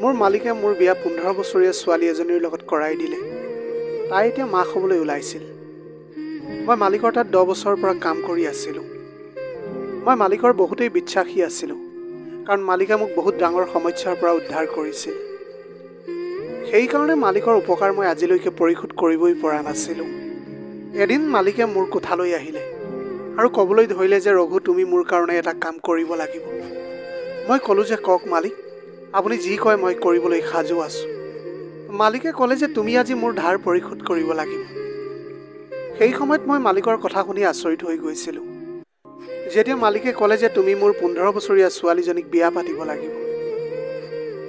মোৰ মালিকে মোৰ বিয়া 15 বছৰীয়া ছোৱালী এজনীৰ লগত কৰাই দিলে। তাই এতিয়া মাক হ'বলৈ ওলাইছিল। মই মালিকৰ তাত 10 বছৰৰ পৰা কাম কৰি আছিলোঁ। মই মালিকৰ বহুতেই বিশ্বাসী আছিলোঁ, কাৰণ মালিকে মোক বহুত ডাঙৰ সমস্যাৰ পৰা উদ্ধাৰ কৰিছিল। সেইকাৰণে মালিকৰ উপকাৰ মই আজিলৈকে পৰিশোধ কৰিবই পৰা নাছিলোঁ। এদিন মালিকে মোৰ কোঠালৈ আহিলে আৰু ক'বলৈ ধৰিলে যে ৰঘু, তুমি মোৰ কাৰণে এটা কাম কৰিব লাগিব। মই ক'লোঁ যে কওক মালিক, আপুনি যি কয় মই কৰিবলৈ সাজু আছোঁ। মালিকে ক'লে যে তুমি আজি মোৰ ধাৰ পৰিশোধ কৰিব লাগিব। সেই সময়ত মই মালিকৰ কথা শুনি আচৰিত হৈ গৈছিলোঁ। যেতিয়া মালিকে ক'লে যে তুমি মোৰ 15 বছৰীয়া ছোৱালীজনীক বিয়া পাতিব লাগিব,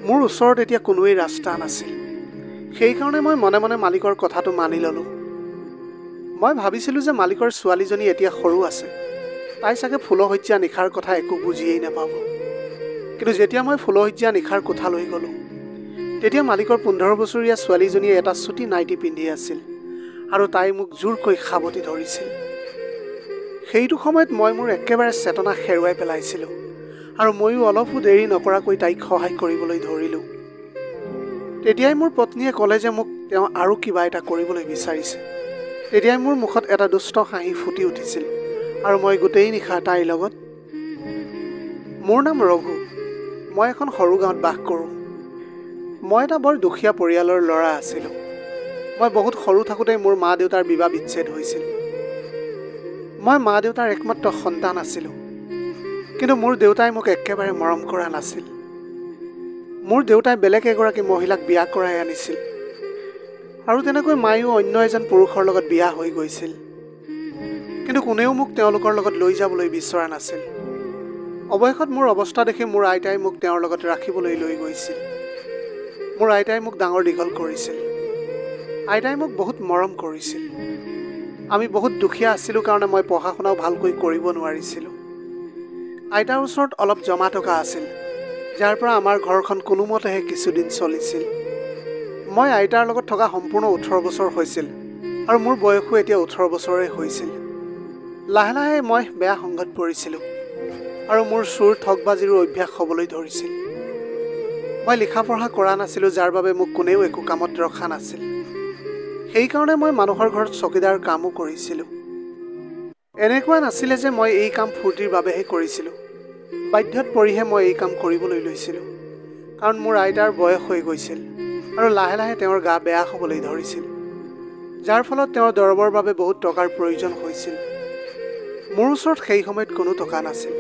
মোৰ ওচৰত এতিয়া কোনোৱেই ৰাস্তা নাছিল। সেইকাৰণে মই মনে মনে মালিকৰ কথাটো মানি ল'লোঁ। মই ভাবিছিলোঁ যে মালিকৰ ছোৱালীজনী এতিয়া সৰু আছে, তাই চাগে ফুলশয্যা নিশাৰ কথা একো বুজিয়েই নাপাব। কিন্তু যেতিয়া মই ফুলশয্যা নিশাৰ কোঠালৈ গ'লোঁ, তেতিয়া মালিকৰ 15 বছৰীয়া ছোৱালীজনীয়ে এটা চুটি নাইটি পিন্ধি আছিল আৰু তাই মোক জোৰকৈ সাৱটি ধৰিছিল। সেইটো সময়ত মই মোৰ একেবাৰে চেতনা হেৰুৱাই পেলাইছিলোঁ আৰু ময়ো অলপো দেৰি নকৰাকৈ তাইক সহায় কৰিবলৈ ধৰিলোঁ। তেতিয়াই মোৰ পত্নীয়ে ক'লে যে মোক তেওঁ আৰু কিবা এটা কৰিবলৈ বিচাৰিছে। তেতিয়াই মোৰ মুখত এটা দুষ্ট হাঁহি ফুটি উঠিছিল আৰু মই গোটেই নিশা তাইৰ লগত। মোৰ নাম ৰঘু। মই এখন সৰু গাঁৱত বাস কৰোঁ। মই এটা বৰ দুখীয়া পৰিয়ালৰ ল'ৰা আছিলোঁ। মই বহুত সৰু থাকোঁতেই মোৰ মা দেউতাৰ বিবাহ বিচ্ছেদ হৈছিল। মই মা দেউতাৰ একমাত্ৰ সন্তান আছিলোঁ, কিন্তু মোৰ দেউতাই মোক একেবাৰে মৰম কৰা নাছিল। মোৰ দেউতাই বেলেগ এগৰাকী মহিলাক বিয়া কৰাই আনিছিল আৰু তেনেকৈ মায়েও অন্য এজন পুৰুষৰ লগত বিয়া হৈ গৈছিল। কিন্তু কোনেও মোক তেওঁলোকৰ লগত লৈ যাবলৈ বিচৰা নাছিল। অৱশেষত মোৰ অৱস্থা দেখি মোৰ আইতাই মোক তেওঁৰ লগত ৰাখিবলৈ লৈ গৈছিল। মোৰ আইতাই মোক ডাঙৰ দীঘল কৰিছিল। আইতাই মোক বহুত মৰম কৰিছিল। আমি বহুত দুখীয়া আছিলোঁ কাৰণে মই পঢ়া শুনাও ভালকৈ কৰিব নোৱাৰিছিলোঁ। আইতাৰ ওচৰত অলপ জমা টকা আছিল, যাৰ পৰা আমাৰ ঘৰখন কোনোমতেহে কিছুদিন চলিছিল। মই আইতাৰ লগত থকা সম্পূৰ্ণ 18 বছৰ হৈছিল আৰু মোৰ বয়সো এতিয়া 18 বছৰেই হৈছিল। লাহে লাহে মই বেয়া সংগত পৰিছিলোঁ আৰু মোৰ চুৰ ঠগবাজিৰো অভ্যাস হ'বলৈ ধৰিছিল। মই লিখা পঢ়া কৰা নাছিলোঁ, যাৰ বাবে মোক কোনেও একো কামত ৰখা নাছিল। সেইকাৰণে মই মানুহৰ ঘৰত চকীদাৰ কামো কৰিছিলোঁ। এনেকুৱা নাছিলে যে মই এই কাম ফূৰ্তিৰ বাবেহে কৰিছিলোঁ। বাধ্যত পৰিহে মই এই কাম কৰিবলৈ লৈছিলোঁ, কাৰণ মোৰ আইতাৰ বয়স হৈ গৈছিল আৰু লাহে লাহে তেওঁৰ গা বেয়া হ'বলৈ ধৰিছিল, যাৰ ফলত তেওঁৰ দৰৱৰ বাবে বহুত টকাৰ প্ৰয়োজন হৈছিল। মোৰ ওচৰত সেই সময়ত কোনো টকা নাছিল।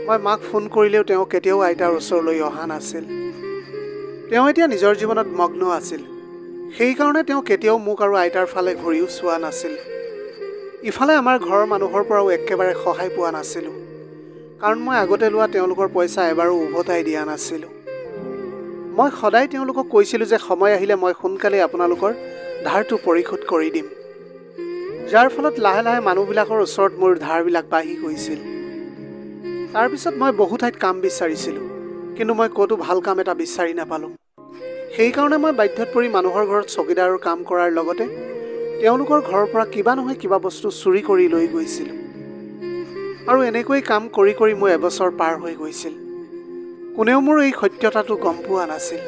মই মাক ফোন কৰিলেও তেওঁ কেতিয়াও আইতাৰ ওচৰলৈ অহা নাছিল। তেওঁ এতিয়া নিজৰ জীৱনত মগ্ন আছিল। সেইকাৰণে তেওঁ কেতিয়াও মোক আৰু আইতাৰ ফালে ঘূৰিও চোৱা নাছিল। ইফালে আমাৰ ঘৰৰ মানুহৰ পৰাও একেবাৰে সহায় পোৱা নাছিলোঁ, কাৰণ মই আগতে লোৱা তেওঁলোকৰ পইচা এবাৰো উভতাই দিয়া নাছিলোঁ। মই সদায় তেওঁলোকক কৈছিলোঁ যে সময় আহিলে মই সোনকালে আপোনালোকৰ ধাৰটো পৰিশোধ কৰি দিম, যাৰ ফলত লাহে লাহে মানুহবিলাকৰ ওচৰত মোৰ ধাৰবিলাক বাঢ়ি গৈছিল। তাৰপিছত মই বহু ঠাইত কাম বিচাৰিছিলোঁ, কিন্তু মই ক'তো ভাল কাম এটা বিচাৰি নাপালোঁ। সেইকাৰণে মই বাধ্যত পৰি মানুহৰ ঘৰত চকীদাৰৰ কাম কৰাৰ লগতে তেওঁলোকৰ ঘৰৰ পৰা কিবা নহয় কিবা বস্তু চুৰি কৰি লৈ গৈছিলোঁ। আৰু এনেকৈ কাম কৰি কৰি মোৰ এবছৰ পাৰ হৈ গৈছিল। কোনেও মোৰ এই সত্যতাটো গম পোৱা নাছিল।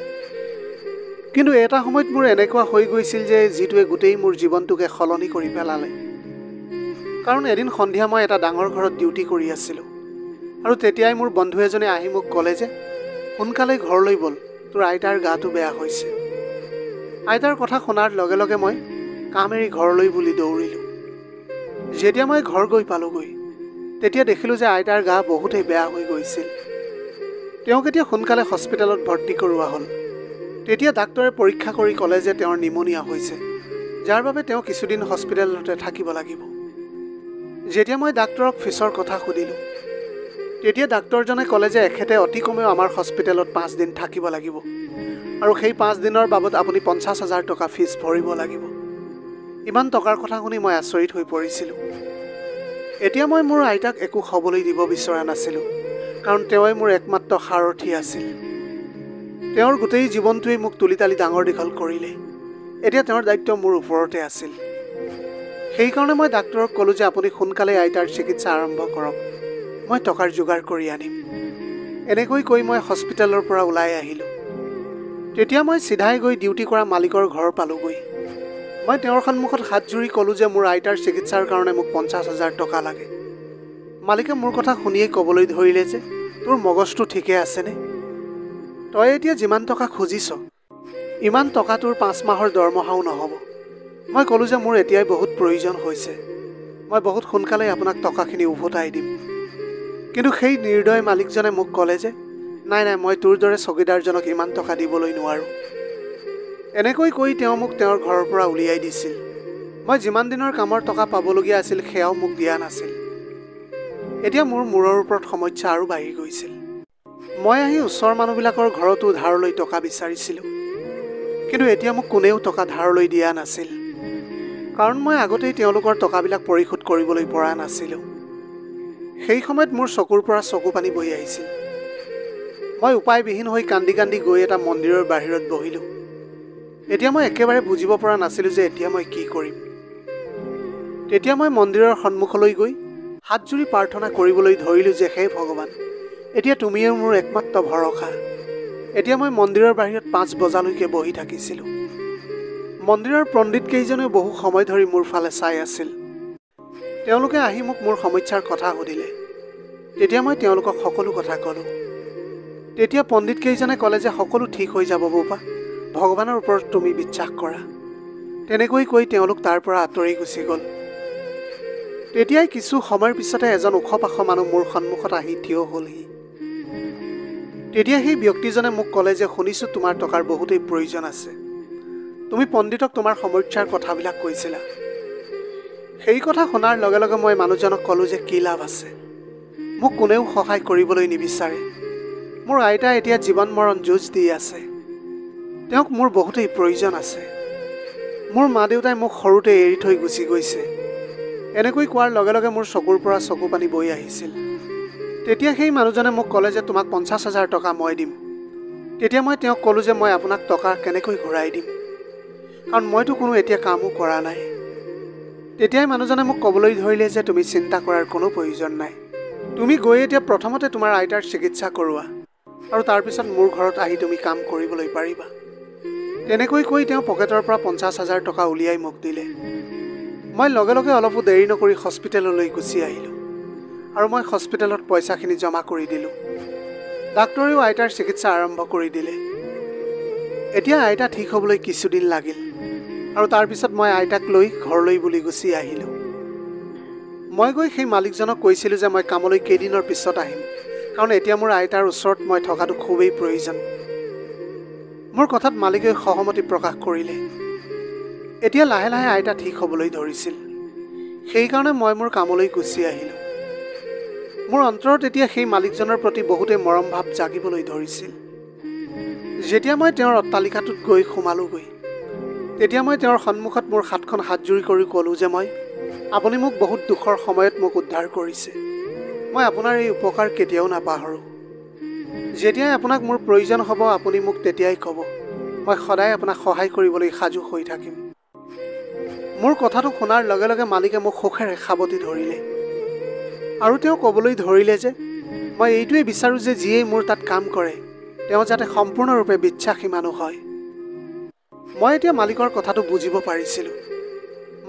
কিন্তু এটা সময়ত মোৰ এনেকুৱা হৈ গৈছিল যে যিটোৱে গোটেই মোৰ জীৱনটোকে সলনি কৰি পেলালে। কাৰণ এদিন সন্ধিয়া মই এটা ডাঙৰ ঘৰত ডিউটি কৰি আছিলোঁ আৰু তেতিয়াই মোৰ বন্ধু এজনে আহি মোক ক'লে যে সোনকালে ঘৰলৈ ব'ল, তোৰ আইতাৰ গাটো বেয়া হৈছে। আইতাৰ কথা শুনাৰ লগে লগে মই কাম এৰি ঘৰলৈ বুলি দৌৰিলোঁ। যেতিয়া মই ঘৰ গৈ পালোঁগৈ, তেতিয়া দেখিলোঁ যে আইতাৰ গা বহুতেই বেয়া হৈ গৈছিল। তেওঁক এতিয়া সোনকালে হস্পিটেলত ভৰ্তি কৰোৱা হ'ল। তেতিয়া ডাক্তৰে পৰীক্ষা কৰি ক'লে যে তেওঁৰ নিমনিয়া হৈছে, যাৰ বাবে তেওঁ কিছুদিন হস্পিটেলতে থাকিব লাগিব। যেতিয়া মই ডাক্তৰক ফিছৰ কথা সুধিলোঁ, তেতিয়া ডাক্তৰজনে ক'লে যে এখেতে অতি কমেও আমাৰ হস্পিটেলত 5 দিন থাকিব লাগিব আৰু সেই 5 দিনৰ বাবদ আপুনি 50,000 টকা ফিজ ভৰিব লাগিব। ইমান টকাৰ কথা শুনি মই আচৰিত হৈ পৰিছিলোঁ। এতিয়া মই মোৰ আইতাক একো হ'বলৈ দিব বিচৰা নাছিলোঁ, কাৰণ তেওঁই মোৰ একমাত্ৰ সাৰথি আছিল। তেওঁৰ গোটেই জীৱনটোৱেই মোক তুলি তালি ডাঙৰ দীঘল কৰিলে। এতিয়া তেওঁৰ দায়িত্ব মোৰ ওপৰতে আছিল। সেইকাৰণে মই ডাক্তৰক ক'লোঁ যে আপুনি সোনকালে আইতাৰ চিকিৎসা আৰম্ভ কৰক, মই টকাৰ যোগাৰ কৰি আনিম। এনেকৈ কৈ মই হস্পিটেলৰ পৰা ওলাই আহিলোঁ। তেতিয়া মই চিধাই গৈ ডিউটি কৰা মালিকৰ ঘৰ পালোগৈ। মই তেওঁৰ সন্মুখত হাত জুৰি ক'লোঁ যে মোৰ আইতাৰ চিকিৎসাৰ কাৰণে মোক 50,000 টকা লাগে। মালিকে মোৰ কথা শুনিয়েই ক'বলৈ ধৰিলে যে তোৰ মগজটো ঠিকে আছেনে? তই এতিয়া যিমান টকা খুজিছ ইমান টকা তোৰ 5 মাহৰ দৰমহাও নহ'ব। মই ক'লোঁ যে মোৰ এতিয়াই বহুত প্ৰয়োজন হৈছে, মই বহুত সোনকালেই আপোনাক টকাখিনি উভতাই দিম। কিন্তু সেই নিৰ্দয় মালিকজনে মোক ক'লে যে নাই মই তোৰ দৰে চকীদাৰজনক ইমান টকা দিবলৈ নোৱাৰোঁ। এনেকৈ কৈ তেওঁ মোক তেওঁৰ ঘৰৰ পৰা উলিয়াই দিছিল। মই যিমান দিনৰ কামৰ টকা পাবলগীয়া আছিল সেয়াও মোক দিয়া নাছিল। এতিয়া মোৰ মূৰৰ ওপৰত সমস্যা আৰু বাঢ়ি গৈছিল। মই আহি ওচৰৰ মানুহবিলাকৰ ঘৰতো ধাৰলৈ টকা বিচাৰিছিলোঁ, কিন্তু এতিয়া মোক কোনেও টকা ধাৰলৈ দিয়া নাছিল, কাৰণ মই আগতেই তেওঁলোকৰ টকাবিলাক পৰিশোধ কৰিবলৈ পৰা নাছিলোঁ। সেই সময়ত মোৰ চকুৰ পৰা চকু পানী বৈ আহিছিল। মই উপায়বিহীন হৈ কান্দি কান্দি গৈ এটা মন্দিৰৰ বাহিৰত বহিলোঁ। এতিয়া মই একেবাৰে বুজিব পৰা নাছিলোঁ যে এতিয়া মই কি কৰিম। তেতিয়া মই মন্দিৰৰ সন্মুখলৈ গৈ হাত জুৰি প্ৰাৰ্থনা কৰিবলৈ ধৰিলোঁ যে হে ভগৱান, এতিয়া তুমিয়েই মোৰ একমাত্ৰ ভৰসা। এতিয়া মই মন্দিৰৰ বাহিৰত 5 বজালৈকে বহি থাকিছিলোঁ। মন্দিৰৰ পণ্ডিতকেইজনেও বহু সময় ধৰি মোৰ ফালে চাই আছিল। তেওঁলোকে আহি মোক মোৰ সমস্যাৰ কথা সুধিলে। তেতিয়া মই তেওঁলোকক সকলো কথা ক'লোঁ। তেতিয়া পণ্ডিতকেইজনে ক'লে যে সকলো ঠিক হৈ যাব বোপা, ভগৱানৰ ওপৰত তুমি বিশ্বাস কৰা। তেনেকৈ কৈ তেওঁলোক তাৰ পৰা আঁতৰি গুচি গ'ল। তেতিয়াই কিছু সময়ৰ পিছতে এজন ওখ পাখ মানুহ মোৰ সন্মুখত আহি থিয় হ'লহি। তেতিয়া সেই ব্যক্তিজনে মোক ক'লে যে শুনিছোঁ তোমাৰ টকাৰ বহুতেই প্ৰয়োজন আছে, তুমি পণ্ডিতক তোমাৰ সমস্যাৰ কথাবিলাক কৈছিলা। সেই কথা শুনাৰ লগে লগে মই মানুহজনক ক'লোঁ যে কি লাভ আছে, মোক কোনেও সহায় কৰিবলৈ নিবিচাৰে। মোৰ আইতা এতিয়া জীৱন মৰণ যুঁজ দি আছে, তেওঁক মোৰ বহুতেই প্ৰয়োজন আছে। মোৰ মা দেউতাই মোক সৰুতে এৰি থৈ গুচি গৈছে। এনেকৈ কোৱাৰ লগে লগে মোৰ চকুৰ পৰা চকু পানী বৈ আহিছিল। তেতিয়া সেই মানুহজনে মোক ক'লে যে তোমাক 50,000 টকা মই দিম। তেতিয়া মই তেওঁক ক'লোঁ যে মই আপোনাক টকা কেনেকৈ ঘূৰাই দিম, কাৰণ মইতো কোনো এতিয়া কামো কৰা নাই। তেতিয়াই মানুহজনে মোক ক'বলৈ ধৰিলে যে তুমি চিন্তা কৰাৰ কোনো প্ৰয়োজন নাই, তুমি গৈ এতিয়া প্ৰথমতে তোমাৰ আইতাৰ চিকিৎসা কৰোৱা, আৰু তাৰপিছত মোৰ ঘৰত আহি তুমি কাম কৰিবলৈ পাৰিবা। তেনেকৈ কৈ তেওঁ পকেটৰ পৰা 50,000 টকা উলিয়াই মোক দিলে। মই লগে লগে অলপো দেৰি নকৰি হস্পিটেললৈ গুচি আহিলোঁ, আৰু মই হস্পিটেলত পইচাখিনি জমা কৰি দিলোঁ। ডাক্তৰেও আইতাৰ চিকিৎসা আৰম্ভ কৰি দিলে। এতিয়া আইতা ঠিক হ'বলৈ কিছুদিন লাগিল, আৰু তাৰপিছত মই আইতাক লৈ ঘৰলৈ বুলি গুচি আহিলোঁ। মই গৈ সেই মালিকজনক কৈছিলোঁ যে মই কামলৈ কেইদিনৰ পিছত আহিম, কাৰণ এতিয়া মোৰ আইতাৰ ওচৰত মই থকাটো খুবেই প্ৰয়োজন। মোৰ কথাত মালিকে সহমতি প্ৰকাশ কৰিলে। এতিয়া লাহে লাহে আইতা ঠিক হ'বলৈ ধৰিছিল, সেইকাৰণে মই মোৰ কামলৈ গুচি আহিলোঁ। মোৰ অন্তৰত এতিয়া সেই মালিকজনৰ প্ৰতি বহুতেই মৰম ভাৱ জাগিবলৈ ধৰিছিল। যেতিয়া মই তেওঁৰ অট্টালিকাটোত গৈ সোমালোগৈ, তেতিয়া মই তেওঁৰ সন্মুখত মোৰ হাতখন হাতজুৰি কৰি ক'লোঁ যে আপুনি মোক বহুত দুখৰ সময়ত মোক উদ্ধাৰ কৰিছে। মই আপোনাৰ এই উপকাৰ কেতিয়াও নাপাহৰোঁ। যেতিয়াই আপোনাক মোৰ প্ৰয়োজন হ'ব আপুনি মোক তেতিয়াই ক'ব, মই সদায় আপোনাক সহায় কৰিবলৈ সাজু হৈ থাকিম। মোৰ কথাটো শুনাৰ লগে লগে মালিকে মোক সুখেৰে সাৱটি ধৰিলে, আৰু তেওঁ ক'বলৈ ধৰিলে যে মই এইটোৱে বিচাৰোঁ যে যিয়েই মোৰ তাত কাম কৰে তেওঁ যাতে সম্পূৰ্ণৰূপে বিশ্বাসী মানুহ হয়। মই এতিয়া মালিকৰ কথাটো বুজিব পাৰিছিলোঁ।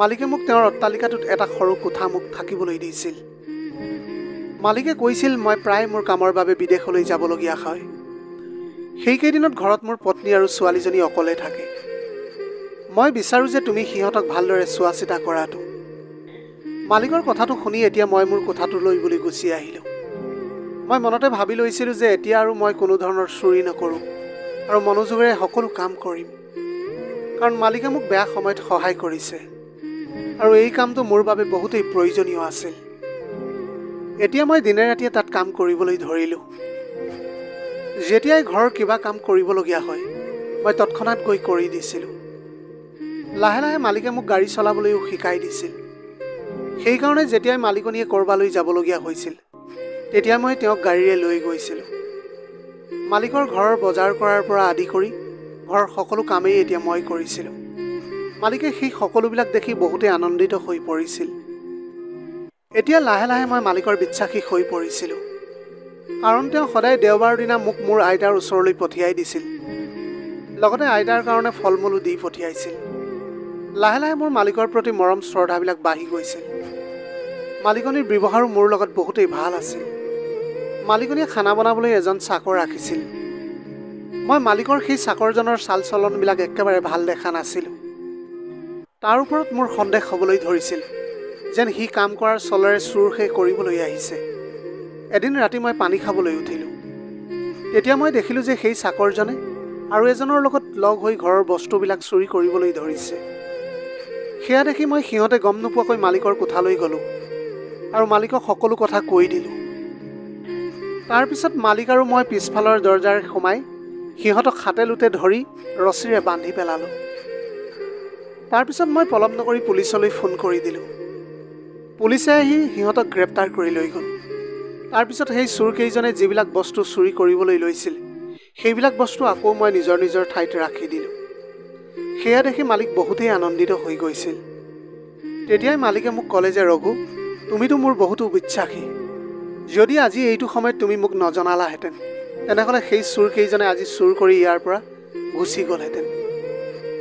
মালিকে মোক তেওঁৰ অট্টালিকাটোত এটা সৰু কোঠা মোক থাকিবলৈ দিছিল। মালিকে কৈছিল মই প্ৰায় মোৰ কামৰ বাবে বিদেশলৈ যাবলগীয়া হয়। সেইকেইদিনত ঘৰত মোৰ পত্নী আৰু ছোৱালীজনী অকলে থাকে। মই বিচাৰোঁ যে তুমি সিহঁতক ভালদৰে চোৱা চিতা কৰাটো। মালিকৰ কথাটো শুনি এতিয়া মই মোৰ কোঠাটোলৈ বুলি গুচি আহিলোঁ। মই মনতে ভাবি লৈছিলোঁ যে এতিয়া আৰু মই কোনো ধৰণৰ চুৰি নকৰোঁ, আৰু মনোযোগেৰে সকলো কাম কৰিম, কাৰণ মালিকে মোক বেয়া সময়ত সহায় কৰিছে, আৰু এই কামটো মোৰ বাবে বহুতেই প্ৰয়োজনীয় আছিল। এতিয়া মই দিনে ৰাতিয়ে তাত কাম কৰিবলৈ ধৰিলোঁ। যেতিয়াই ঘৰৰ কিবা কাম কৰিবলগীয়া হয় মই তৎক্ষণাত গৈ কৰি দিছিলোঁ। লাহে লাহে মালিকে মোক গাড়ী চলাবলৈও শিকাই দিছিল। সেইকাৰণে যেতিয়াই মালিকনীয়ে ক'ৰবালৈ যাবলগীয়া হৈছিল তেতিয়া মই তেওঁক গাড়ীৰে লৈ গৈছিলোঁ। মালিকৰ ঘৰৰ বজাৰ কৰাৰ পৰা আদি কৰি ঘৰৰ সকলো কামেই এতিয়া মই কৰিছিলোঁ। মালিকে সেই সকলোবিলাক দেখি বহুতেই আনন্দিত হৈ পৰিছিল। এতিয়া লাহে লাহে মই মালিকৰ বিশ্বাসী হৈ পৰিছিলোঁ, কাৰণ তেওঁ সদায় দেওবাৰৰ দিনা মোক মোৰ আইতাৰ ওচৰলৈ পঠিয়াই দিছিল, লগতে আইতাৰ কাৰণে ফল মূলো দি পঠিয়াইছিল। লাহে লাহে মোৰ মালিকৰ প্ৰতি মৰম শ্ৰদ্ধাবিলাক বাঢ়ি গৈছিল। মালিকনীৰ ব্যৱহাৰো মোৰ লগত বহুতেই ভাল আছিল। মালিকনীয়ে খানা বনাবলৈ এজন চাকৰ ৰাখিছিল। মই মালিকৰ সেই চাকৰজনৰ চাল চলনবিলাক একেবাৰে ভাল দেখা নাছিলোঁ। তাৰ ওপৰত মোৰ সন্দেহ হ'বলৈ ধৰিছিল যেন সি কাম কৰাৰ চলেৰে চুৰহে কৰিবলৈ আহিছে। এদিন ৰাতি মই পানী খাবলৈ উঠিলোঁ। তেতিয়া মই দেখিলোঁ যে সেই চাকৰজনে আৰু এজনৰ লগত লগ হৈ ঘৰৰ বস্তুবিলাক চুৰি কৰিবলৈ ধৰিছে। সেয়া দেখি মই সিহঁতে গম নোপোৱাকৈ মালিকৰ কোঠালৈ গ'লোঁ আৰু মালিকক সকলো কথা কৈ দিলোঁ। তাৰপিছত মালিক আৰু মই পিছফালৰ দৰজাৰে সোমাই সিহঁতক হাতে লোটে ধৰি ৰছীৰে বান্ধি পেলালোঁ। তাৰপিছত মই পলম নকৰি পুলিচলৈ ফোন কৰি দিলোঁ। পুলিচে আহি সিহঁতক গ্ৰেপ্তাৰ কৰি লৈ গ'ল। তাৰপিছত সেই চোৰকেইজনে যিবিলাক বস্তু চুৰি কৰিবলৈ লৈছিল সেইবিলাক বস্তু আকৌ মই নিজৰ নিজৰ ঠাইত ৰাখি দিলোঁ। সেয়া দেখি মালিক বহুতেই আনন্দিত হৈ গৈছিল। তেতিয়াই মালিকে মোক ক'লে যে ৰঘু, তুমিতো মোৰ বহুতো বিশ্বাসী। যদি আজি এইটো সময়ত তুমি মোক নজনালাহেঁতেন তেনেহ'লে সেই চোৰকেইজনে আজি চুৰ কৰি ইয়াৰ পৰা গুচি গ'লহেঁতেন।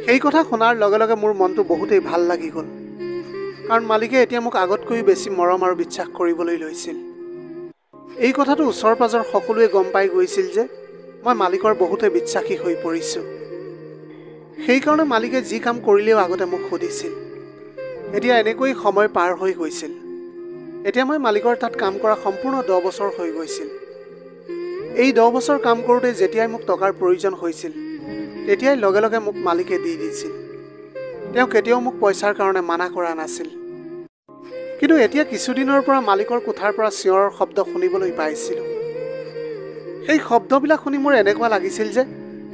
সেই কথা শুনাৰ লগে লগে মোৰ মনটো বহুতেই ভাল লাগি গ'ল, কাৰণ মালিকে এতিয়া মোক আগতকৈ বেছি মৰম আৰু বিশ্বাস কৰিবলৈ লৈছিল। এই কথাটো ওচৰ পাজৰ সকলোৱে গম পাই গৈছিল যে মই মালিকৰ বহুতে বিশ্বাসী হৈ পৰিছোঁ। সেইকাৰণে মালিকে যি কাম কৰিলেও আগতে মোক সুধিছিল। এতিয়া এনেকৈ সময় পাৰ হৈ গৈছিল। এতিয়া মই মালিকৰ তাত কাম কৰা সম্পূৰ্ণ 10 বছৰ হৈ গৈছিল। এই 10 বছৰ কাম কৰোঁতে যেতিয়াই মোক টকাৰ প্ৰয়োজন হৈছিল তেতিয়াই লগে লগে মোক মালিকে দি দিছিল। তেওঁ কেতিয়াও মোক পইচাৰ কাৰণে মানা কৰা নাছিল। কিন্তু এতিয়া কিছুদিনৰ পৰা মালিকৰ কোঠাৰ পৰা চিঞৰৰ শব্দ শুনিবলৈ পাইছিলোঁ। সেই শব্দবিলাক শুনি মোৰ এনেকুৱা লাগিছিল যে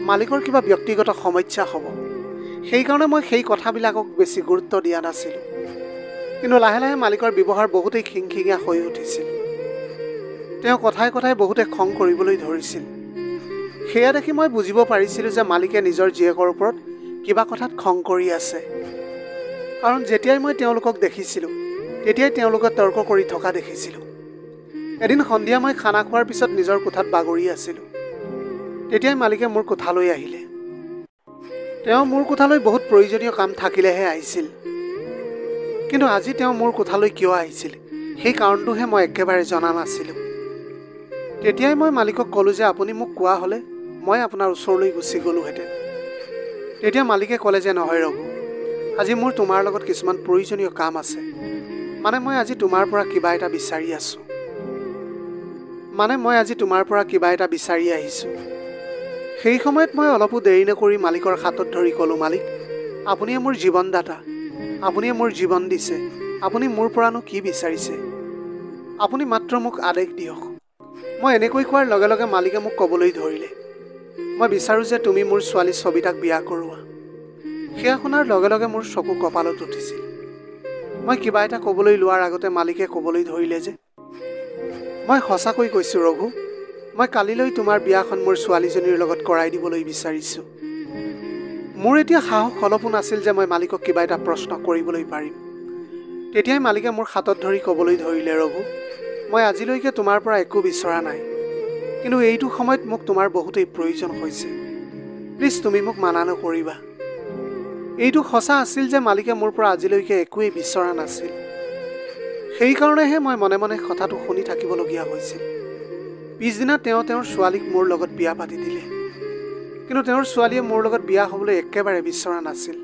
মালিকৰ কিবা ব্যক্তিগত সমস্যা হ'ব। সেইকাৰণে মই সেই কথাবিলাকক বেছি গুৰুত্ব দিয়া নাছিলোঁ। কিন্তু লাহে লাহে মালিকৰ ব্যৱহাৰ বহুতেই খিংখিঙীয়া হৈ উঠিছিল। তেওঁ কথাই কথাই বহুতে খং কৰিবলৈ ধৰিছিল। সেয়া দেখি মই বুজিব পাৰিছিলোঁ যে মালিকে নিজৰ জীয়েকৰ ওপৰত কিবা কথাত খং কৰি আছে। কাৰণ যেতিয়াই মই তেওঁলোকক দেখিছিলোঁ তেতিয়াই তেওঁলোকে তৰ্ক কৰি থকা দেখিছিলোঁ। এদিন সন্ধিয়া মই খানা খোৱাৰ পিছত নিজৰ কোঠাত বাগৰি আছিলোঁ। তেতিয়াই মালিকে মোৰ কোঠালৈ আহিলে। তেওঁ মোৰ কোঠালৈ বহুত প্ৰয়োজনীয় কাম থাকিলেহে আহিছিল। কিন্তু আজি তেওঁ মোৰ কোঠালৈ কিয় আহিছিল সেই কাৰণটোহে মই একেবাৰে জনা নাছিলোঁ। তেতিয়াই মই মালিকক ক'লোঁ যে আপুনি মোক কোৱা হ'লে মই আপোনাৰ ওচৰলৈ গুচি গ'লোহেঁতেন। তেতিয়া মালিকে ক'লে যে নহয় ৰঘু, আজি মোৰ তোমাৰ লগত কিছুমান প্ৰয়োজনীয় কাম আছে। মই আজি তোমাৰ পৰা কিবা এটা বিচাৰি আহিছোঁ। সেই সময়ত মই অলপো দেৰি নকৰি মালিকৰ হাতত ধৰি ক'লোঁ, মালিক, আপুনিয়ে মোৰ জীৱনদাতা, আপুনিয়ে মোৰ জীৱন দিছে, আপুনি মোৰ পৰানো কি বিচাৰিছে? আপুনি মাত্ৰ মোক আদেশ দিয়ক। মই এনেকৈ কোৱাৰ লগে লগে মালিকে মোক ক'বলৈ ধৰিলে, মই বিচাৰোঁ যে তুমি মোৰ ছোৱালী সবিতাক বিয়া কৰোৱা। সেয়া শুনাৰ লগে লগে মোৰ চকু কপালত উঠিছিল। মই কিবা এটা ক'বলৈ লোৱাৰ আগতে মালিকে ক'বলৈ ধৰিলে যে মই সঁচাকৈ কৈছোঁ ৰঘু, মই কালিলৈ তোমাৰ বিয়াখন মোৰ ছোৱালীজনীৰ লগত কৰাই দিবলৈ বিচাৰিছোঁ। মোৰ এতিয়া সাহস অলপো নাছিল যে মই মালিকক কিবা এটা প্ৰশ্ন কৰিবলৈ পাৰিম। তেতিয়াই মালিকে মোৰ হাতত ধৰি ক'বলৈ ধৰিলে, ৰঘু, মই আজিলৈকে তোমাৰ পৰা একো বিচৰা নাই, কিন্তু এইটো সময়ত মোক তোমাৰ বহুতেই প্ৰয়োজন হৈছে। প্লিজ তুমি মোক মানা নকৰিবা। এইটো সঁচা আছিল যে মালিকে মোৰ পৰা আজিলৈকে একোৱেই বিচৰা নাছিল। সেইকাৰণেহে মই মনে মনে কথাটো শুনি থাকিবলগীয়া হৈছিল। পিছদিনা তেওঁ তেওঁৰ ছোৱালীক মোৰ লগত বিয়া পাতি দিলে। কিন্তু তেওঁৰ ছোৱালীয়ে মোৰ লগত বিয়া হ'বলৈ একেবাৰে বিচৰা নাছিল।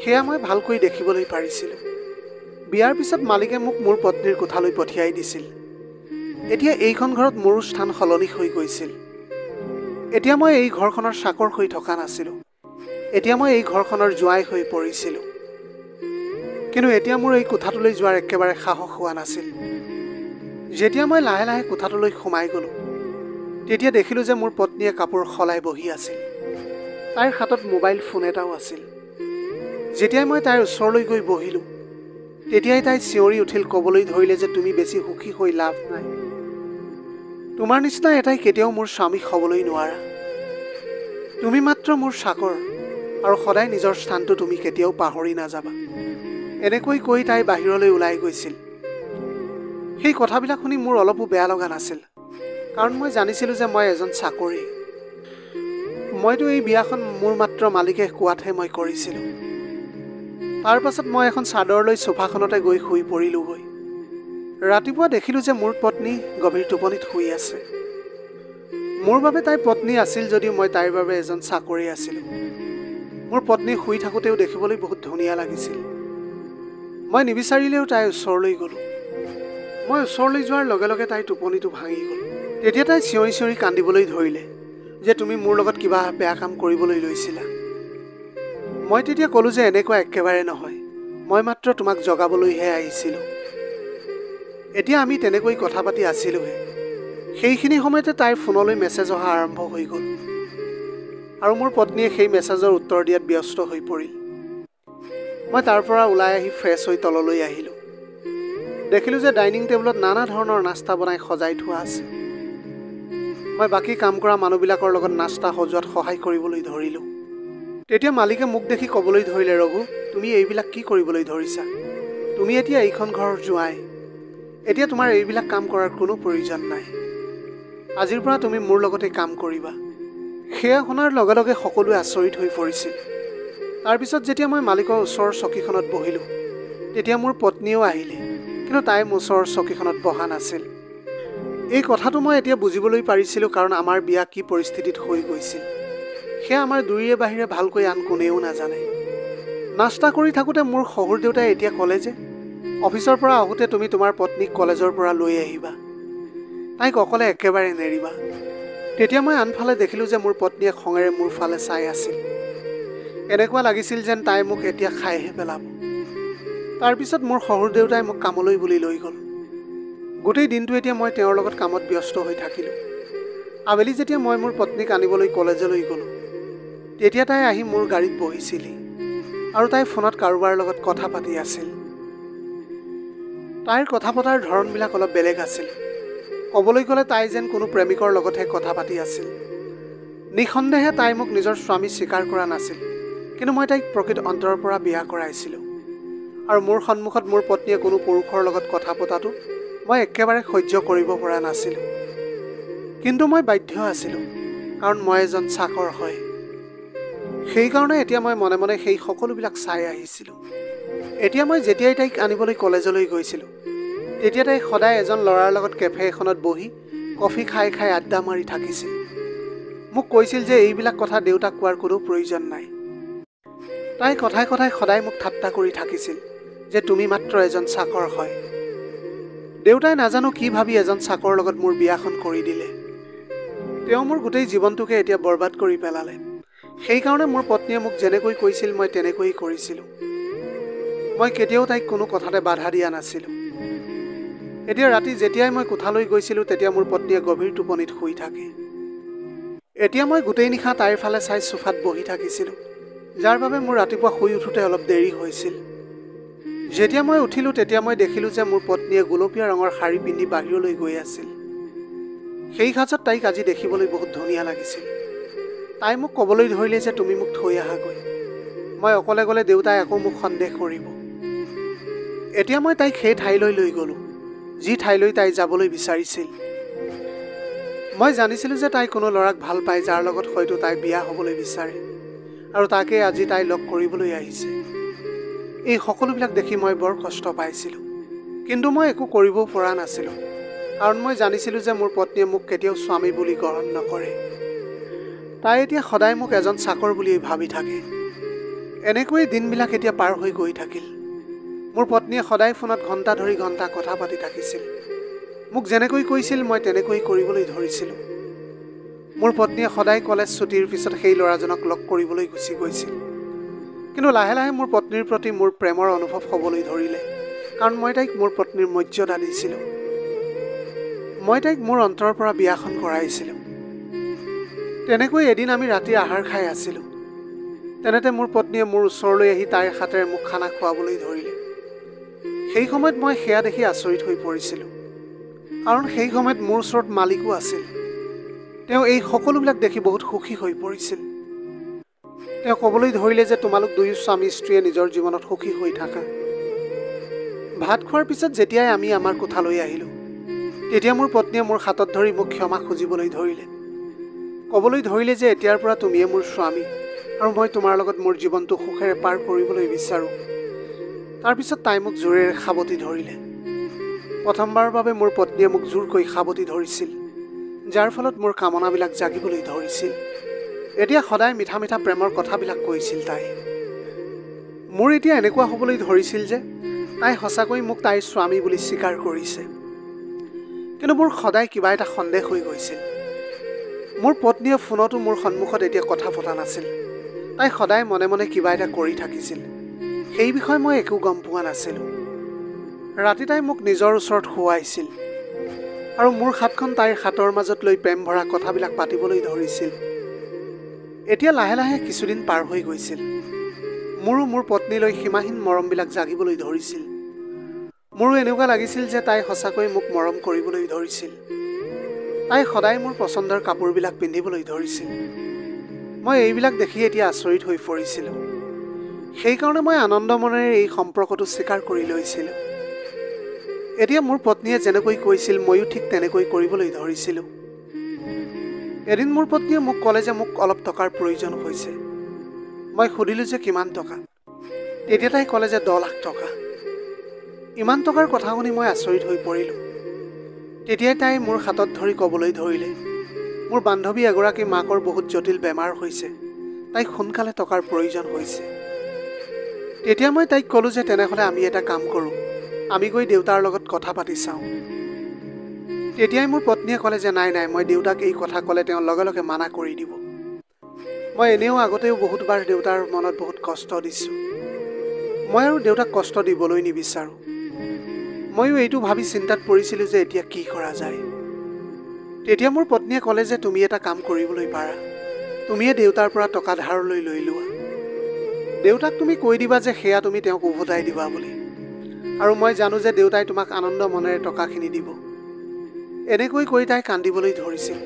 সেয়া মই ভালকৈ দেখিবলৈ পাৰিছিলোঁ। বিয়াৰ পিছত মালিকে মোক মোৰ পত্নীৰ কোঠালৈ পঠিয়াই দিছিল। এতিয়া এইখন ঘৰত মোৰো স্থান সলনি হৈ গৈছিল। এতিয়া মই এই ঘৰখনৰ চাকৰ হৈ থকা নাছিলোঁ। এতিয়া মই এই ঘৰখনৰ জোঁৱাই হৈ পৰিছিলোঁ। কিন্তু এতিয়া মোৰ এই কোঠাটোলৈ যোৱাৰ একেবাৰে সাহস হোৱা নাছিল। যেতিয়া মই লাহে লাহে কোঠাটোলৈ সোমাই গ'লোঁ তেতিয়া দেখিলোঁ যে মোৰ পত্নীয়ে কাপোৰ সলাই বহি আছিল। তাইৰ হাতত মোবাইল ফোন এটাও আছিল। যেতিয়াই মই তাইৰ ওচৰলৈ গৈ বহিলোঁ তেতিয়াই তাই চিঞৰি উঠিল, ক'বলৈ ধৰিলে যে তুমি বেছি সুখী হৈ লাভ নাই। তোমাৰ নিচিনা এটাই কেতিয়াও মোৰ স্বামী হ'বলৈ নোৱাৰা। তুমি মাত্ৰ মোৰ চাকৰ আৰু সদায় নিজৰ স্থানটো তুমি কেতিয়াও পাহৰি নাযাবা। এনেকৈ কৈ তাই বাহিৰলৈ ওলাই গৈছিল। সেই কথাবিলাক শুনি মোৰ অলপো বেয়া লগা নাছিল, কাৰণ মই জানিছিলোঁ যে মই এজন চাকৰি। মইতো এই বিয়াখন মোৰ মাত্ৰ মালিকে কোৱাতহে মই কৰিছিলোঁ। তাৰ পাছত মই এখন চাদৰ লৈ সোফাখনতে গৈ শুই পৰিলোঁগৈ। ৰাতিপুৱা দেখিলোঁ যে মোৰ পত্নী গভীৰ টোপনিত শুই আছে। মোৰ বাবে তাইৰ পত্নী আছিল যদিও মই তাইৰ বাবে এজন চাকৰি আছিলোঁ। মোৰ পত্নী শুই থাকোঁতেও দেখিবলৈ বহুত ধুনীয়া লাগিছিল। মই নিবিচাৰিলেও তাইৰ ওচৰলৈ গ'লোঁ। মই ওচৰলৈ যোৱাৰ লগে লগে তাইৰ টোপনিটো ভাঙি গ'ল। তেতিয়া তাই চিঞৰি চিঞৰি কান্দিবলৈ ধৰিলে যে তুমি মোৰ লগত কিবা বেয়া কাম কৰিবলৈ লৈছিলা। মই তেতিয়া ক'লোঁ যে এনেকুৱা একেবাৰে নহয়, মই মাত্ৰ তোমাক জগাবলৈহে আহিছিলোঁ। এতিয়া আমি তেনেকৈ কথা পাতি আছিলোঁহে। সেইখিনি সময়তে তাইৰ ফোনলৈ মেছেজ অহা আৰম্ভ হৈ গ'ল আৰু মোৰ পত্নীয়ে সেই মেছেজৰ উত্তৰ দিয়াত ব্যস্ত হৈ পৰিল। মই তাৰ পৰা ওলাই আহি ফ্ৰেছ হৈ তললৈ আহিলোঁ। দেখিলোঁ যে ডাইনিং টেবুলত নানা ধৰণৰ নাস্তা বনাই সজাই থোৱা আছে। মই বাকী কাম কৰা মানুহবিলাকৰ লগত নাস্তা সজোৱাত সহায় কৰিবলৈ ধৰিলোঁ। তেতিয়া মালিকে মোক দেখি ক'বলৈ ধৰিলে, ৰঘু, তুমি এইবিলাক কি কৰিবলৈ ধৰিছা? তুমি এতিয়া এইখন ঘৰৰ জোঁৱাই। এতিয়া তোমাৰ এইবিলাক কাম কৰাৰ কোনো প্ৰয়োজন নাই। আজিৰ পৰা তুমি মোৰ লগতে কাম কৰিবা। সেয়া শুনাৰ লগে লগে সকলোৱে আচৰিত হৈ পৰিছিল। তাৰপিছত যেতিয়া মই মালিকৰ ওচৰৰ চকীখনত বহিলোঁ, তেতিয়া মোৰ পত্নীয়েও আহিলে, কিন্তু তাই মোৰ ওচৰৰ চকীখনত বহা নাছিল। এই কথাটো মই এতিয়া বুজিবলৈ পাৰিছিলোঁ, কাৰণ আমাৰ বিয়া কি পৰিস্থিতিত হৈ গৈছিল সেয়া আমাৰ দুয়োৰে বাহিৰে ভালকৈ আন কোনেও নাজানে। নাস্তা কৰি থাকোঁতে মোৰ শহুৰ দেউতাই এতিয়া ক'লে যে অফিচৰ পৰা আহোঁতে তুমি তোমাৰ পত্নীক কলেজৰ পৰা লৈ আহিবা, তাইক অকলে একেবাৰে নেৰিবা। তেতিয়া মই আনফালে দেখিলোঁ যে মোৰ পত্নীয়ে খঙেৰে মোৰ ফালে চাই আছিল। এনেকুৱা লাগিছিল যেন তাই মোক এতিয়া খাইহে পেলাব। তাৰপিছত মোৰ শহুৰ দেউতাই মোক কামলৈ বুলি লৈ গ'ল। গোটেই দিনটো এতিয়া মই তেওঁৰ লগত কামত ব্যস্ত হৈ থাকিলোঁ। আবেলি যেতিয়া মই মোৰ পত্নীক আনিবলৈ কলেজলৈ গ'লোঁ, তেতিয়া তাই আহি মোৰ গাড়ীত বহিছিলহি আৰু তাই ফোনত কাৰোবাৰ লগত কথা পাতি আছিল। তাইৰ কথা পতাৰ ধৰণবিলাক অলপ বেলেগ আছিল। ক'বলৈ গ'লে তাই যেন কোনো প্ৰেমিকৰ লগতহে কথা পাতি আছিল। নিঃসন্দেহে তাই মোক নিজৰ স্বামী স্বীকাৰ কৰা নাছিল, কিন্তু মই তাইক প্ৰকৃত অন্তৰৰ পৰা বিয়া কৰাইছিলোঁ। আৰু মোৰ সন্মুখত মোৰ পত্নীয়ে কোনো পুৰুষৰ লগত কথা পতাটো মই একেবাৰে সহ্য কৰিব পৰা নাছিলোঁ। কিন্তু মই বাধ্য আছিলোঁ, কাৰণ মই এজন চাকৰ হয়। সেইকাৰণে এতিয়া মই মনে মনে সেই সকলোবিলাক চাই আহিছিলোঁ। এতিয়া মই যেতিয়াই তাইক আনিবলৈ কলেজলৈ গৈছিলোঁ, তেতিয়া তাই সদায় এজন ল'ৰাৰ লগত কেফে এখনত বহি কফি খাই খাই আড্ডা মাৰি থাকিছিল। মোক কৈছিল যে এইবিলাক কথা দেউতাক কোৱাৰ কোনো প্ৰয়োজন নাই। তাই কথাই কথাই সদায় মোক ঠাট্টা কৰি থাকিছিল যে তুমি মাত্ৰ এজন চাকৰ হয়। দেউতাই নাজানো কি ভাবি এজন চাকৰ লগত মোৰ বিয়াখন কৰি দিলে। তেওঁ মোৰ গোটেই জীৱনটোকে এতিয়া বৰবাদ কৰি পেলালে। সেইকাৰণে মোৰ পত্নীয়ে মোক যেনেকৈ কৈছিল মই তেনেকৈয়ে কৰিছিলোঁ। মই কেতিয়াও তাইক কোনো কথাতে বাধা দিয়া নাছিলোঁ। এতিয়া ৰাতি যেতিয়াই মই কোঠালৈ গৈছিলোঁ, তেতিয়া মোৰ পত্নীয়ে গভীৰ টোপনিত শুই থাকে। এতিয়া মই গোটেই নিশা তাইৰ ফালে চাই চোফাত বহি থাকিছিলোঁ, যাৰ বাবে মোৰ ৰাতিপুৱা শুই উঠোতে অলপ দেৰি হৈছিল। যেতিয়া মই উঠিলোঁ, তেতিয়া মই দেখিলোঁ যে মোৰ পত্নীয়ে গোলপীয়া ৰঙৰ শাৰী পিন্ধি বাহিৰলৈ গৈ আছিল। সেই সাজত তাইক আজি দেখিবলৈ বহুত ধুনীয়া লাগিছিল। তাই মোক ক'বলৈ ধৰিলে যে তুমি মোক থৈ আহাগৈ, মই অকলে গ'লে দেউতাই আকৌ মোক সন্দেহ কৰিব। এতিয়া মই তাইক সেই ঠাইলৈ লৈ গ'লোঁ, যি ঠাইলৈ তাই যাবলৈ বিচাৰিছিল। মই জানিছিলোঁ যে তাই কোনো ল'ৰাক ভাল পায়, যাৰ লগত হয়তো তাই বিয়া হ'বলৈ বিচাৰে, আৰু তাকে আজি তাই লগ কৰিবলৈ আহিছে। এই সকলোবিলাক দেখি মই বৰ কষ্ট পাইছিলোঁ, কিন্তু মই একো কৰিবও পৰা নাছিলোঁ, কাৰণ মই জানিছিলোঁ যে মোৰ পত্নীয়ে মোক কেতিয়াও স্বামী বুলি গ্ৰহণ নকৰে। তাই এতিয়া সদায় মোক এজন চাকৰ বুলিয়েই ভাবি থাকে। এনেকৈয়ে দিনবিলাক এতিয়া পাৰ হৈ গৈ থাকিল। মোৰ পত্নীয়ে সদায় ফোনত ঘণ্টা ধৰি ঘণ্টা কথা পাতি থাকিছিল। মোক যেনেকৈ কৈছিল মই তেনেকৈ কৰিবলৈ ধৰিছিলোঁ। মোৰ পত্নীয়ে সদায় কলেজ ছুটিৰ পিছত সেই ল'ৰাজনক লগ কৰিবলৈ গুচি গৈছিল। কিন্তু লাহে লাহে মোৰ পত্নীৰ প্ৰতি মোৰ প্ৰেমৰ অনুভৱ হ'বলৈ ধৰিলে, কাৰণ মই তাইক মোৰ পত্নীৰ মৰ্যাদা দিছিলোঁ। মই তাইক মোৰ অন্তৰৰ পৰা বিয়াখন কৰাইছিলোঁ। তেনেকৈ এদিন আমি ৰাতিৰ আহাৰ খাই আছিলোঁ। তেনেতে মোৰ পত্নীয়ে মোৰ ওচৰলৈ আহি তাইৰ হাতেৰে মোক খানা খুৱাবলৈ ধৰিলে। সেই সময়ত মই সেয়া দেখি আচৰিত হৈ পৰিছিলোঁ, কাৰণ সেই সময়ত মোৰ ওচৰত মালিকো আছিল। তেওঁ এই সকলোবিলাক দেখি বহুত সুখী হৈ পৰিছিল। তেওঁ ক'বলৈ ধৰিলে যে তোমালোক দুয়ো স্বামী স্ত্ৰীয়ে নিজৰ জীৱনত সুখী হৈ থাকা। ভাত খোৱাৰ পিছত যেতিয়াই আমি আমাৰ কোঠালৈ আহিলোঁ, তেতিয়া মোৰ পত্নীয়ে মোৰ হাতত ধৰি মোক ক্ষমা খুজিবলৈ ধৰিলে। ক'বলৈ ধৰিলে যে এতিয়াৰ পৰা তুমিয়ে মোৰ স্বামী আৰু মই তোমাৰ লগত মোৰ জীৱনটো সুখেৰে পাৰ কৰিবলৈ বিচাৰোঁ। তাৰপিছত তাই মোক জোৰেৰে সাৱটি ধৰিলে। প্ৰথমবাৰৰ বাবে মোৰ পত্নীয়ে মোক জোৰকৈ সাৱটি ধৰিছিল, যাৰ ফলত মোৰ কামনাবিলাক জাগিবলৈ ধৰিছিল। এতিয়া সদায় মিঠা মিঠা প্ৰেমৰ কথাবিলাক কৈছিল তাই। মোৰ এতিয়া এনেকুৱা হ'বলৈ ধৰিছিল যে তাই সঁচাকৈ মোক তাইৰ স্বামী বুলি স্বীকাৰ কৰিছে। কিন্তু মোৰ সদায় কিবা এটা সন্দেহ হৈ গৈছিল। মোৰ পত্নীয়ে ফোনতো মোৰ সন্মুখত এতিয়া কথা পতা নাছিল। তাই সদায় মনে মনে কিবা এটা কৰি থাকিছিল। সেই বিষয়ে মই একো গম পোৱা নাছিলোঁ। ৰাতি তাই মোক নিজৰ ওচৰত শুৱাইছিল আৰু মোৰ হাতখন তাইৰ হাতৰ মাজত লৈ প্ৰেম ভৰা কথাবিলাক পাতিবলৈ ধৰিছিল। এতিয়া লাহে লাহে কিছুদিন পাৰ হৈ গৈছিল। মোৰো মোৰ পত্নীলৈ সীমাহীন মৰমবিলাক জাগিবলৈ ধৰিছিল। মোৰো এনেকুৱা লাগিছিল যে তাই সঁচাকৈ মোক মৰম কৰিবলৈ ধৰিছিল। তাই সদায় মোৰ পচন্দৰ কাপোৰবিলাক পিন্ধিবলৈ ধৰিছিল। মই এইবিলাক দেখি এতিয়া আচৰিত হৈ পৰিছিলোঁ। সেইকাৰণে মই আনন্দ মনেৰে এই সম্পৰ্কটো স্বীকাৰ কৰি লৈছিলোঁ। এতিয়া মোৰ পত্নীয়ে যেনেকৈ কৈছিল ময়ো ঠিক তেনেকৈ কৰিবলৈ ধৰিছিলোঁ। এদিন মোৰ পত্নীয়ে মোক ক'লে যে মোক অলপ টকাৰ প্ৰয়োজন হৈছে। মই সুধিলোঁ যে কিমান টকা। তেতিয়া তাই ক'লে যে 10 লাখ টকা। ইমান টকাৰ কথা শুনি মই আচৰিত হৈ পৰিলোঁ। তেতিয়াই তাই মোৰ হাতত ধৰি ক'বলৈ ধৰিলে, মোৰ বান্ধৱী এগৰাকী মাকৰ বহুত জটিল বেমাৰ হৈছে, তাইক সোনকালে টকাৰ প্ৰয়োজন হৈছে। তেতিয়া মই তাইক ক'লোঁ যে তেনেহ'লে আমি এটা কাম কৰোঁ, আমি গৈ দেউতাৰ লগত কথা পাতি চাওঁ। তেতিয়াই মোৰ পত্নীয়ে ক'লে যে নাই নাই, মই দেউতাক এই কথা ক'লে তেওঁ লগে লগে মানা কৰি দিব। মই এনেও আগতেও বহুতবাৰ দেউতাৰ মনত বহুত কষ্ট দিছোঁ। মই আৰু দেউতাক কষ্ট দিবলৈ নিবিচাৰোঁ। ময়ো এইটো ভাবি চিন্তাত পৰিছিলোঁ যে এতিয়া কি কৰা যায়। তেতিয়া মোৰ পত্নীয়ে ক'লে যে তুমি এটা কাম কৰিবলৈ পাৰা, তুমিয়ে দেউতাৰ পৰা টকা ধাৰলৈ লৈ লোৱা। দেউতাক তুমি কৈ দিবা যে সেয়া তুমি তেওঁক উভতাই দিবা বুলি, আৰু মই জানো যে দেউতাই তোমাক আনন্দ মনেৰে টকাখিনি দিব। এনেকৈ কৈ তাই কান্দিবলৈ ধৰিছিল।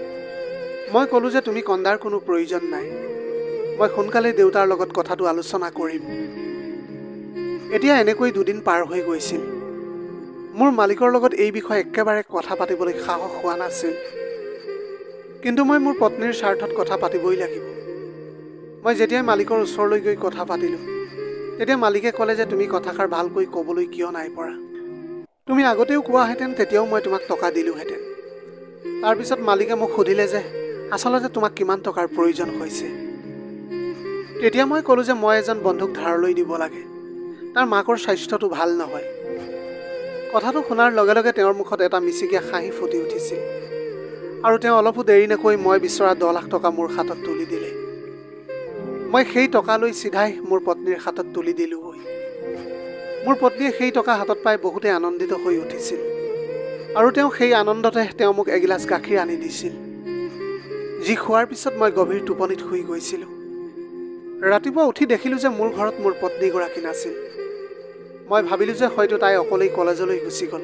মই ক'লোঁ যে তুমি কন্দাৰ কোনো প্ৰয়োজন নাই, মই সোনকালে দেউতাৰ লগত কথাটো আলোচনা কৰিম। এতিয়া এনেকৈ 2 দিন পাৰ হৈ গৈছিল। মোৰ মালিকৰ লগত এই বিষয়ে একেবাৰে কথা পাতিবলৈ সাহস হোৱা নাছিল। কিন্তু মই মোৰ পত্নীৰ স্বাৰ্থত কথা পাতিবই লাগিব। মই যেতিয়াই মালিকৰ ওচৰলৈ গৈ কথা পাতিলোঁ, তেতিয়া মালিকে ক'লে যে তুমি কথাষাৰ ভালকৈ ক'বলৈ কিয় নাই পৰা। তুমি আগতেও কোৱাহেঁতেন তেতিয়াও মই তোমাক টকা দিলোঁহেঁতেন। তাৰপিছত মালিকে মোক সুধিলে যে আচলতে তোমাক কিমান টকাৰ প্ৰয়োজন হৈছে। তেতিয়া মই ক'লোঁ যে মই এজন বন্ধুক ধাৰলৈ দিব লাগে, তাৰ মাকৰ স্বাস্থ্যটো ভাল নহয়। কথাটো শুনাৰ লগে লগে তেওঁৰ মুখত এটা মিচিকীয়া হাঁহি ফুটি উঠিছিল আৰু তেওঁ অলপো দেৰি নকৈ মই বিচৰা 10 লাখ টকা মোৰ হাতত তুলি দিলে। মই সেই টকা লৈ চিধাই মোৰ পত্নীৰ হাতত তুলি দিলোঁগৈ। মোৰ পত্নীয়ে সেই টকা হাতত পাই বহুতেই আনন্দিত হৈ উঠিছিল আৰু তেওঁ সেই আনন্দতে তেওঁ মোক এগিলাচ গাখীৰ আনি দিছিল, যি খোৱাৰ পিছত মই গভীৰ টোপনিত শুই গৈছিলোঁ। ৰাতিপুৱা উঠি দেখিলোঁ যে মোৰ ঘৰত মোৰ পত্নীগৰাকী নাছিল। মই ভাবিলোঁ যে হয়তো তাই অকলেই কলেজলৈ গুচি গ'ল।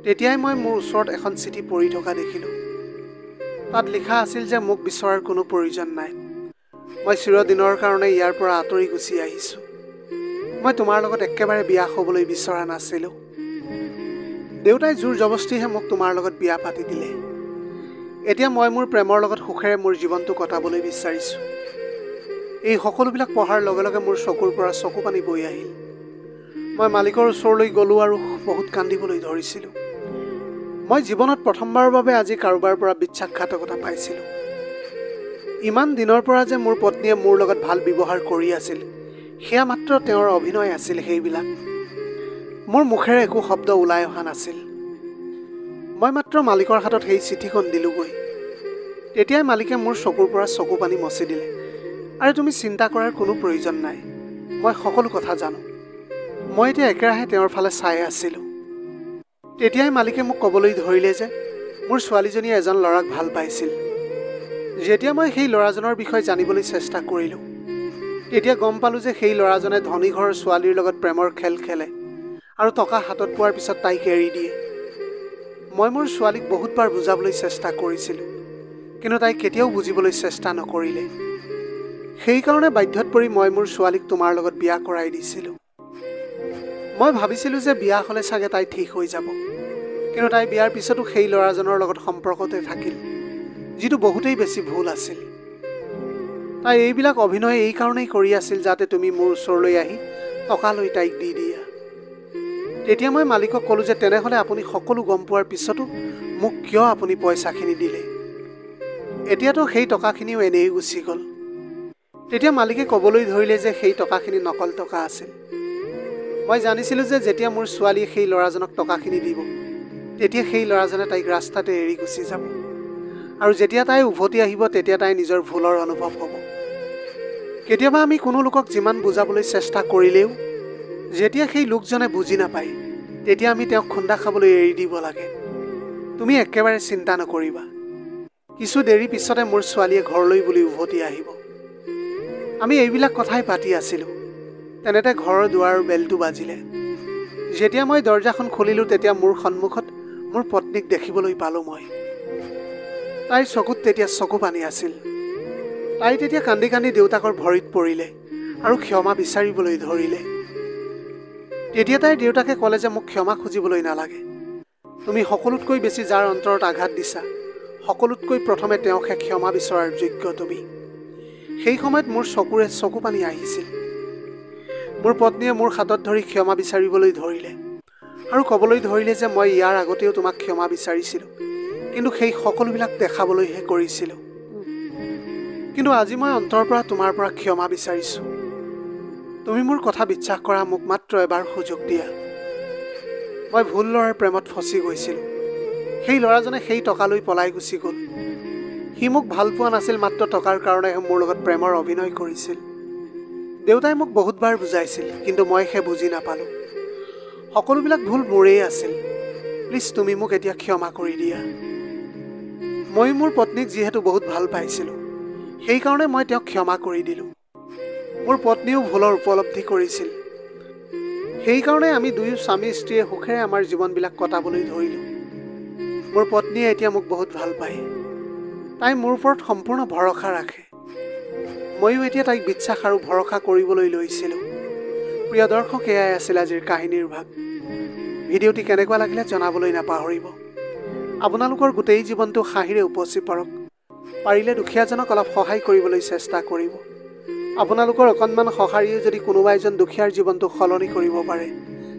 তেতিয়াই মই মোৰ ওচৰত এখন চিঠি পঢ়ি থকা দেখিলোঁ। তাত লিখা আছিল যে মোক বিচৰাৰ কোনো প্ৰয়োজন নাই, মই চিৰদিনৰ কাৰণে ইয়াৰ পৰা আঁতৰি গুচি আহিছোঁ। মই তোমাৰ লগত একেবাৰে বিয়া হ'বলৈ বিচৰা নাছিলোঁ। দেউতাই জোৰ জবস্তিহে মোক তোমাৰ লগত বিয়া পাতি দিলে। এতিয়া মই মোৰ প্ৰেমৰ লগত সুখেৰে মোৰ জীৱনটো কটাবলৈ বিচাৰিছোঁ। এই সকলোবিলাক পঢ়াৰ লগে লগে মোৰ চকুৰ পৰা চকু পানী বৈ আহিল। মই মালিকৰ ওচৰলৈ গ'লোঁ আৰু বহুত কান্দিবলৈ ধৰিছিলোঁ। মই জীৱনত প্ৰথমবাৰৰ বাবে আজি কাৰোবাৰ পৰা বিশ্বাসঘাতকতা পাইছিলোঁ। ইমান দিনৰ পৰা যে মোৰ পত্নীয়ে মোৰ লগত ভাল ব্যৱহাৰ কৰি আছিল, সেয়া মাত্ৰ তেওঁৰ অভিনয় আছিল। সেইবিলাক মোৰ মুখেৰে একো শব্দ ওলাই অহা নাছিল। মই মাত্ৰ মালিকৰ হাতত সেই চিঠিখন দিলোঁগৈ। তেতিয়াই মালিকে মোৰ চকুৰ পৰা চকু পানী মচি দিলে। আৰু তুমি চিন্তা কৰাৰ কোনো প্ৰয়োজন নাই, মই সকলো কথা জানো। মই এতিয়া একেৰাহে তেওঁৰ ফালে চাই আছিলোঁ। তেতিয়াই মালিকে মোক ক'বলৈ ধৰিলে যে মোৰ ছোৱালীজনীয়ে এজন ল'ৰাক ভাল পাইছিল। যেতিয়া মই সেই ল'ৰাজনৰ বিষয়ে জানিবলৈ চেষ্টা কৰিলোঁ, তেতিয়া গম পালোঁ যে সেই ল'ৰাজনে ধনী ঘৰৰ ছোৱালীৰ লগত প্ৰেমৰ খেল খেলে আৰু টকা হাতত পোৱাৰ পিছত তাইক এৰি দিয়ে। মই মোৰ ছোৱালীক বহুতবাৰ বুজাবলৈ চেষ্টা কৰিছিলোঁ, কিন্তু তাই কেতিয়াও বুজিবলৈ চেষ্টা নকৰিলে। সেইকাৰণে বাধ্যত পৰি মই মোৰ ছোৱালীক তোমাৰ লগত বিয়া কৰাই দিছিলোঁ। মই ভাবিছিলোঁ যে বিয়া হ'লে চাগে তাই ঠিক হৈ যাব, কিন্তু তাই বিয়াৰ পিছতো সেই ল'ৰাজনৰ লগত সম্পৰ্কতে থাকিল, যিটো বহুতেই বেছি ভুল আছিল। তাই এইবিলাক অভিনয় এই কাৰণেই কৰি আছিল যাতে তুমি মোৰ ওচৰলৈ আহি টকা লৈ তাইক দি দিয়া। তেতিয়া মই মালিকক ক'লোঁ যে তেনেহ'লে আপুনি সকলো গম পোৱাৰ পিছতো মোক কিয় আপুনি পইচাখিনি দিলে? এতিয়াতো সেই টকাখিনিও এনেই গুচি গ'ল। তেতিয়া মালিকে ক'বলৈ ধৰিলে যে সেই টকাখিনি নকল টকা আছিল। মই জানিছিলোঁ যে যেতিয়া মোৰ ছোৱালীয়ে সেই ল'ৰাজনক টকাখিনি দিব তেতিয়া সেই ল'ৰাজনে তাইক ৰাস্তাতে এৰি গুচি যাব, আৰু যেতিয়া তাই উভতি আহিব তেতিয়া তাই নিজৰ ভুলৰ অনুভৱ হ'ব। কেতিয়াবা আমি কোনো লোকক যিমান বুজাবলৈ চেষ্টা কৰিলেও যেতিয়া সেই লোকজনে বুজি নাপায় তেতিয়া আমি তেওঁক খুন্দা খাবলৈ এৰি দিব লাগে। তুমি একেবাৰে চিন্তা নকৰিবা, কিছু দেৰি পিছতে মোৰ ছোৱালীয়ে ঘৰলৈ বুলি উভতি আহিব। আমি এইবিলাক কথাই পাতি আছিলোঁ। তেনেতে ঘৰৰ দুৱাৰৰ বেলটো বাজিলে। যেতিয়া মই দৰজাখন খুলিলোঁ তেতিয়া মোৰ সন্মুখত মোৰ পত্নীক দেখিবলৈ পালোঁ মই। তাইৰ চকুত তেতিয়া চকু পানী আছিল। তাই তেতিয়া কান্দি কান্দি দেউতাকৰ ভৰিত পৰিলে আৰু ক্ষমা বিচাৰিবলৈ ধৰিলে। তেতিয়া তাইৰ দেউতাকে ক'লে যে মোক ক্ষমা খুজিবলৈ নালাগে। তুমি সকলোতকৈ বেছি যাৰ অন্তৰত আঘাত দিছা সকলোতকৈ প্ৰথমে তেওঁকহে ক্ষমা বিচৰাৰ যোগ্য তুমি। সেই সময়ত মোৰ চকুৰে চকু পানী আহিছিল। মোৰ পত্নীয়ে মোৰ হাতত ধৰি ক্ষমা বিচাৰিবলৈ ধৰিলে আৰু ক'বলৈ ধৰিলে যে মই ইয়াৰ আগতেও তোমাক ক্ষমা বিচাৰিছিলোঁ, কিন্তু সেই সকলোবিলাক দেখাবলৈহে কৰিছিলোঁ। কিন্তু আজি মই অন্তৰৰ পৰা তোমাৰ পৰা ক্ষমা বিচাৰিছোঁ। তুমি মোৰ কথা বিশ্বাস কৰা, মোক মাত্ৰ এবাৰ সুযোগ দিয়া। মই ভুল ল'ৰাৰ প্ৰেমত ফচি গৈছিলোঁ। সেই ল'ৰাজনে সেই টকা লৈ পলাই গুচি গ'ল। সি মোক ভাল পোৱা নাছিল, মাত্ৰ টকাৰ কাৰণেহে মোৰ লগত প্ৰেমৰ অভিনয় কৰিছিল। দেউতাই মোক বহুতবাৰ বুজাইছিল, কিন্তু মই সেই বুজি নাপালোঁ। সকলোবিলাক ভুল মোৰেই আছিল। প্লিজ তুমি মোক এতিয়া ক্ষমা কৰি দিয়া। মই মোৰ পত্নীক যিহেতু বহুত ভাল পাইছিলোঁ সেইকাৰণে মই তেওঁক ক্ষমা কৰি দিলোঁ। মোৰ পত্নীও ভুলৰ উপলব্ধি কৰিছিল। সেইকাৰণে আমি দুয়ো স্বামী স্ত্ৰীয়ে সুখেৰে আমাৰ জীৱনবিলাক কটাবলৈ ধৰিলোঁ। মোৰ পত্নীয়ে এতিয়া মোক বহুত ভাল পায়। তাই মোৰ ওপৰত সম্পূৰ্ণ ভৰসা ৰাখে। ময়ো এতিয়া তাইক বিশ্বাস আৰু ভৰসা কৰিবলৈ লৈছিলোঁ। প্ৰিয় দৰ্শক, এয়াই আছিল আজিৰ কাহিনীৰ ভাগ। ভিডিঅ'টি কেনেকুৱা লাগিলে জনাবলৈ নাপাহৰিব। আপোনালোকৰ গোটেই জীৱনটো হাঁহিৰে উপচি পৰক। পাৰিলে দুখীয়াজনক অলপ সহায় কৰিবলৈ চেষ্টা কৰিব। আপোনালোকৰ অকণমান সঁহাৰিয়ে যদি কোনোবা এজন দুখীয়াৰ জীৱনটো সলনি কৰিব পাৰে,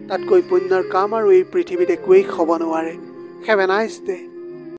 তাতকৈ পুণ্যৰ কাম আৰু এই পৃথিৱীত একোৱেই হ'ব নোৱাৰে। Have a nice day.